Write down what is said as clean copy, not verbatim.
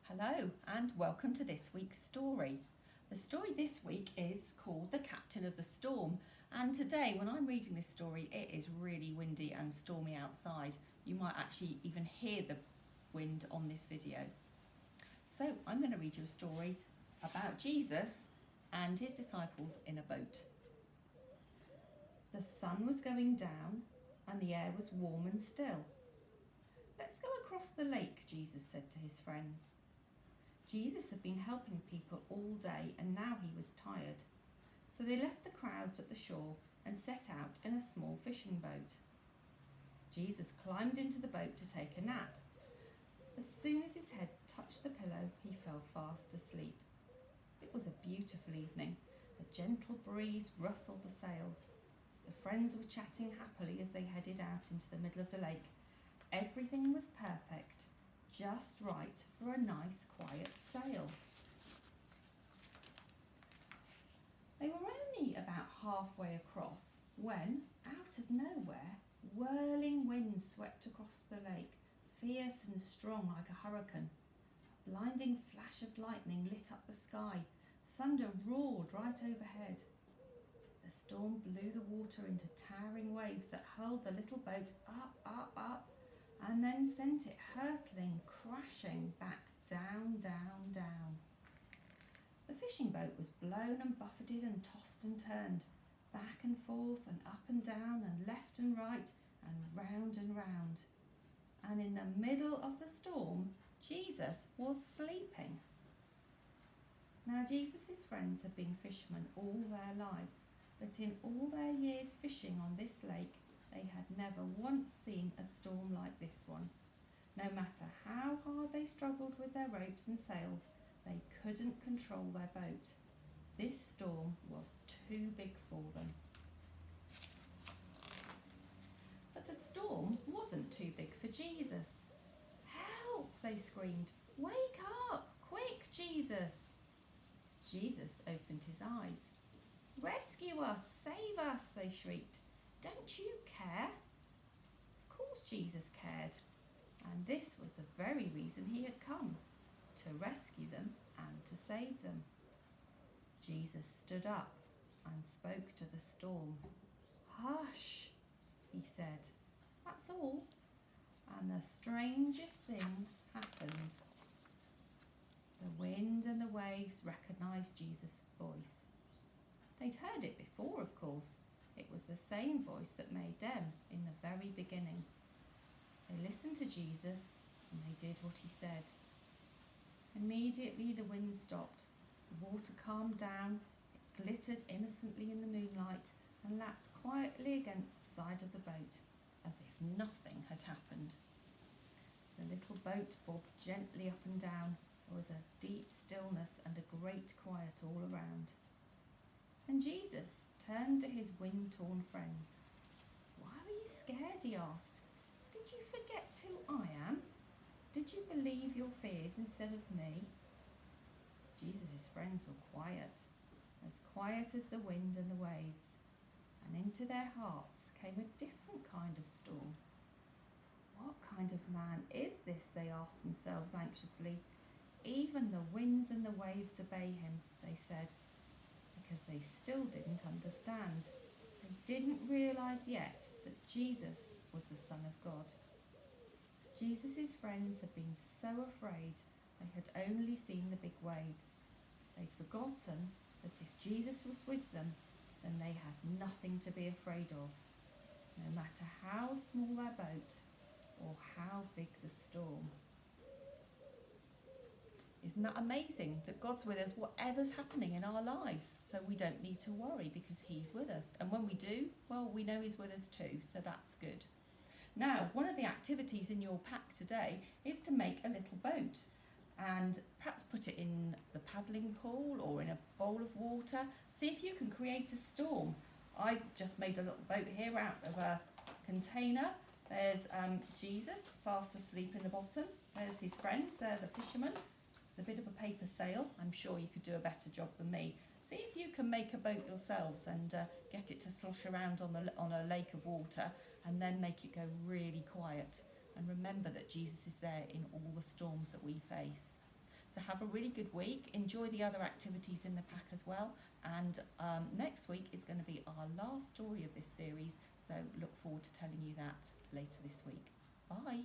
Hello and welcome to this week's story. The story this week is called The Captain of the Storm, and today when I'm reading this story it is really windy and stormy outside. You might actually even hear the wind on this video. So I'm going to read you a story about Jesus and his disciples in a boat. The sun was going down and the air was warm and still. "Let's go across the lake," Jesus said to his friends. Jesus had been helping people all day and now he was tired. So they left the crowds at the shore and set out in a small fishing boat. Jesus climbed into the boat to take a nap. As soon as his head touched the pillow, he fell fast asleep. It was a beautiful evening. A gentle breeze rustled the sails. The friends were chatting happily as they headed out into the middle of the lake. Everything was perfect. Just right for a nice quiet sail. They were only about halfway across when, out of nowhere, whirling winds swept across the lake, fierce and strong like a hurricane. A blinding flash of lightning lit up the sky. Thunder roared right overhead. The storm blew the water into towering waves that hurled the little boat up, and then sent it hurtling, crashing back down. The fishing boat was blown and buffeted and tossed and turned, back and forth and up and down and left and right and round. And in the middle of the storm, Jesus was sleeping. Now Jesus' friends had been fishermen all their lives, but in all their years fishing on this lake, they had never once seen a storm like this one. No matter how hard they struggled with their ropes and sails, they couldn't control their boat. This storm was too big for them. But the storm wasn't too big for Jesus. "Help!" they screamed. "Wake up! Quick, Jesus!" Jesus opened his eyes. "Rescue us! Save us!" they shrieked. "Don't you care?" Of course Jesus cared, and this was the very reason he had come, to rescue them and to save them. Jesus stood up and spoke to the storm. "Hush," he said. "That's all." And the strangest thing happened. The wind and the waves recognized Jesus' voice. They'd heard it before, of course. It was the same voice that made them in the very beginning. They listened to Jesus and they did what he said. Immediately the wind stopped, the water calmed down, it glittered innocently in the moonlight and lapped quietly against the side of the boat, as if nothing had happened. The little boat bobbed gently up and down. There was a deep stillness and a great quiet all around. And Jesus turned to his wind-torn friends. "Why were you scared?" he asked. "Did you forget who I am? Did you believe your fears instead of me?" Jesus' friends were quiet as the wind and the waves, and into their hearts came a different kind of storm. "What kind of man is this?" they asked themselves anxiously. "Even the winds and the waves obey him," they said, because they still didn't understand. They didn't realize yet that Jesus was the Son of God. Jesus' friends had been so afraid they had only seen the big waves. They'd forgotten that if Jesus was with them, then they had nothing to be afraid of, no matter how small their boat or how big the storm. Isn't that amazing that God's with us whatever's happening in our lives? So we don't need to worry because he's with us. And when we do, well, we know he's with us too, so that's good. Now, one of the activities in your pack today is to make a little boat and perhaps put it in the paddling pool or in a bowl of water. See if you can create a storm. I just made a little boat here out of a container. There's Jesus fast asleep in the bottom. There's his friends, the fishermen. It's a bit of a paper sail. I'm sure you could do a better job than me. See if you can make a boat yourselves and get it to slosh around on a lake of water and then make it go really quiet. And remember that Jesus is there in all the storms that we face. So have a really good week. Enjoy the other activities in the pack as well. And next week is going to be our last story of this series. So look forward to telling you that later this week. Bye.